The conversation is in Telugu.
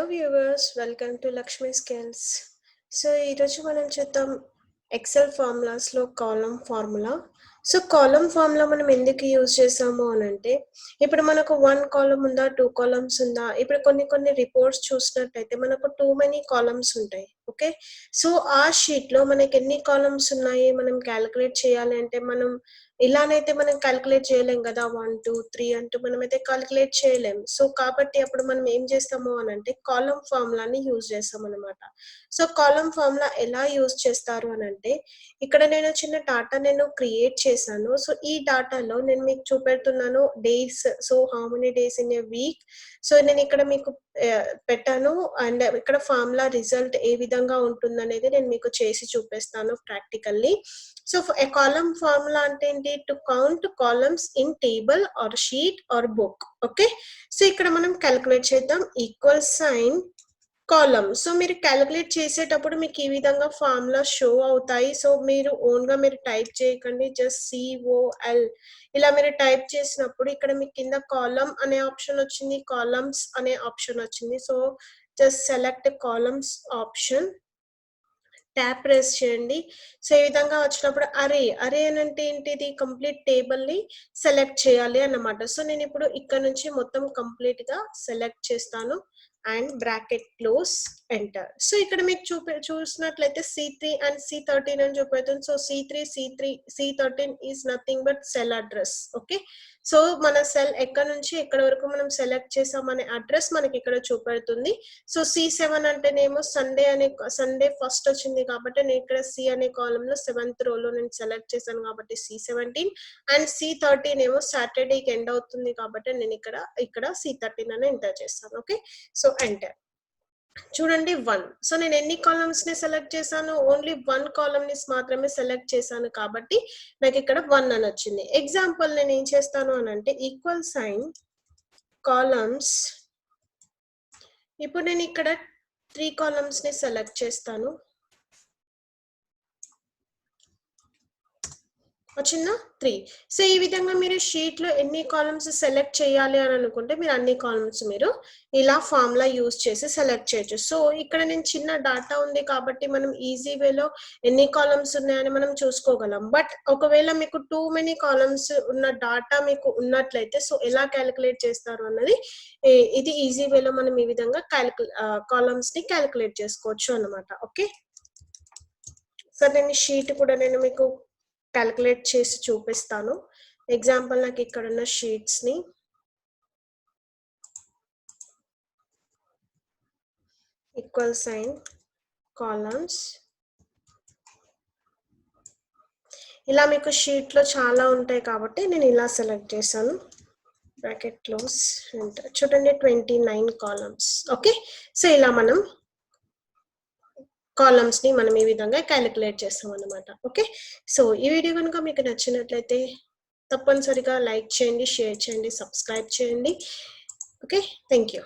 viewers, welcome to Lakshmi Skills. So ఈరోజు మనం చూద్దాం ఎక్సెల్ ఫార్ములాస్లో column formula. So column formula మనం ఎందుకు యూజ్ చేసాము అని అంటే, ఇప్పుడు మనకు 1 కాలమ్ ఉందా, 2 కాలమ్స్ ఉందా, ఇప్పుడు కొన్ని రిపోర్ట్స్ చూసినట్టయితే మనకు టూ మెనీ కాలమ్స్ ఉంటాయి. ఓకే, సో ఆ షీట్లో మనకి ఎన్ని కాలమ్స్ ఉన్నాయి మనం క్యాలిక్యులేట్ చేయాలి అంటే, మనం ఇలానైతే మనం క్యాలిక్యులేట్ చేయలేం కదా, 1 2 3 అంటూ మనమైతే క్యాలిక్యులేట్ చేయలేం. సో కాబట్టి అప్పుడు మనం ఏం చేస్తాము అని అంటే కాలమ్ ఫార్ములాని యూజ్ చేస్తాం అనమాట. సో కాలమ్ ఫార్ములా ఎలా యూజ్ చేస్తారు అని అంటే, ఇక్కడ నేను చిన్న డాటా క్రియేట్ చేశాను. సో ఈ డాటాలో నేను మీకు చూపెడుతున్నాను days. So how many days in a week. So నేను ఇక్కడ మీకు పెట్టాను అండ్ ఇక్కడ ఫార్ములా రిజల్ట్ ఏ విధంగా ఉంటుందనేది నేను మీకు చేసి చూపిస్తాను practically. So a column formula అంటే ఏంటి, to count columns in table or sheet or book. Okay, so ఇక్కడ మనం క్యాలిక్యులేట్ చేద్దాం. Equal sign column. సో మీరు క్యాలిక్యులేట్ చేసేటప్పుడు మీకు ఈ విధంగా ఫార్ములా షో అవుతాయి. సో మీరు ఓన్ గా మీరు టైప్ చేయకండి, జస్ట్ COL ఇలా మీరు టైప్ చేసినప్పుడు ఇక్కడ మీకు కింద కాలమ్ అనే ఆప్షన్ వచ్చింది, కాలమ్స్ అనే ఆప్షన్ వచ్చింది. So just select columns option, tap press చేయండి. సో ఈ విధంగా వచ్చినప్పుడు అరే అని అంటే ఏంటిది, కంప్లీట్ టేబుల్ ని సెలెక్ట్ చేయాలి అన్నమాట. సో నేను ఇప్పుడు ఇక్కడ నుంచి మొత్తం కంప్లీట్ గా సెలెక్ట్ చేస్తాను and bracket close, enter. So ఇక్కడ మీకు చూసినట్లయితే C3 అండ్ C13 అని చూపెడుతుంది. So C13 is nothing but cell address. Okay, so మన సెల్ ఎక్కడ నుంచి ఎక్కడ వరకు మనం సెలెక్ట్ చేసామనే అడ్రస్ మనకి ఇక్కడ చూపెడుతుంది. సో C7 అంటేనేమో సండే ఫస్ట్ వచ్చింది కాబట్టి నేను ఇక్కడ C అనే కాలమ్ లో 7th రోలో నేను సెలెక్ట్ చేశాను కాబట్టి C17, అండ్ C13 ఏమో సాటర్డేకి ఎండ్ అవుతుంది కాబట్టి నేను ఇక్కడ C13 అని ఎంటర్ చేస్తాను. Okay, so enter. చూడండి 1. సో నేను ఎన్ని కాలమ్స్ ని సెలెక్ట్ చేశాను, ఓన్లీ 1 కాలమ్ ని మాత్రమే సెలెక్ట్ చేశాను కాబట్టి నాకు ఇక్కడ 1 అని వచ్చింది. ఎగ్జాంపుల్ నేను ఏం చేస్తాను అని అంటే, ఈక్వల్ సైన్ కాలమ్స్. ఇప్పుడు నేను ఇక్కడ 3 కాలమ్స్ ని సెలెక్ట్ చేస్తాను. వచ్చిందా 3. సో ఈ విధంగా మీరు షీట్ లో ఎన్ని కాలమ్స్ సెలెక్ట్ చేయాలి అని అనుకుంటే మీరు అన్ని కాలమ్స్ మీరు ఇలా ఫార్ములా యూజ్ చేసి సెలెక్ట్ చేయొచ్చు. సో ఇక్కడ నేను చిన్న డాటా ఉంది కాబట్టి మనం ఈజీ వేలో ఎన్ని కాలమ్స్ ఉన్నాయని మనం చూసుకోగలం. బట్ ఒకవేళ మీకు టూ మెనీ కాలమ్స్ ఉన్న డాటా మీకు ఉన్నట్లయితే సో ఎలా క్యాలిక్యులేట్ చేస్తారు అన్నది ఇది ఈజీ వేలో మనం ఈ విధంగా కాలమ్స్ ని క్యాలిక్యులేట్ చేసుకోవచ్చు అన్నమాట. ఓకే, సో నేను షీట్ కూడా నేను మీకు క్యాలిక్యులేట్ చేసి చూపిస్తాను. ఎగ్జాంపుల్ నాకు ఇక్కడ ఉన్న షీట్స్ ని ఈక్వల్ సైన్ కాలమ్స్, ఇలా మీకు షీట్ లో చాలా ఉంటాయి కాబట్టి నేను ఇలా సెలెక్ట్ చేశాను, బ్రాకెట్ క్లోజ్, ఎంటర్. చూడండి 29 కాలమ్స్. ఓకే, సో ఇలా మనం కాలమ్స్ ని మనం ఈ విధంగా క్యాలిక్యులేట్ చేస్తాం అన్నమాట. ఓకే, సో ఈ వీడియో కనుక మీకు నచ్చినట్లయితే తప్పనిసరిగా లైక్ చేయండి, షేర్ చేయండి, సబ్స్క్రైబ్ చేయండి. Okay, thank you.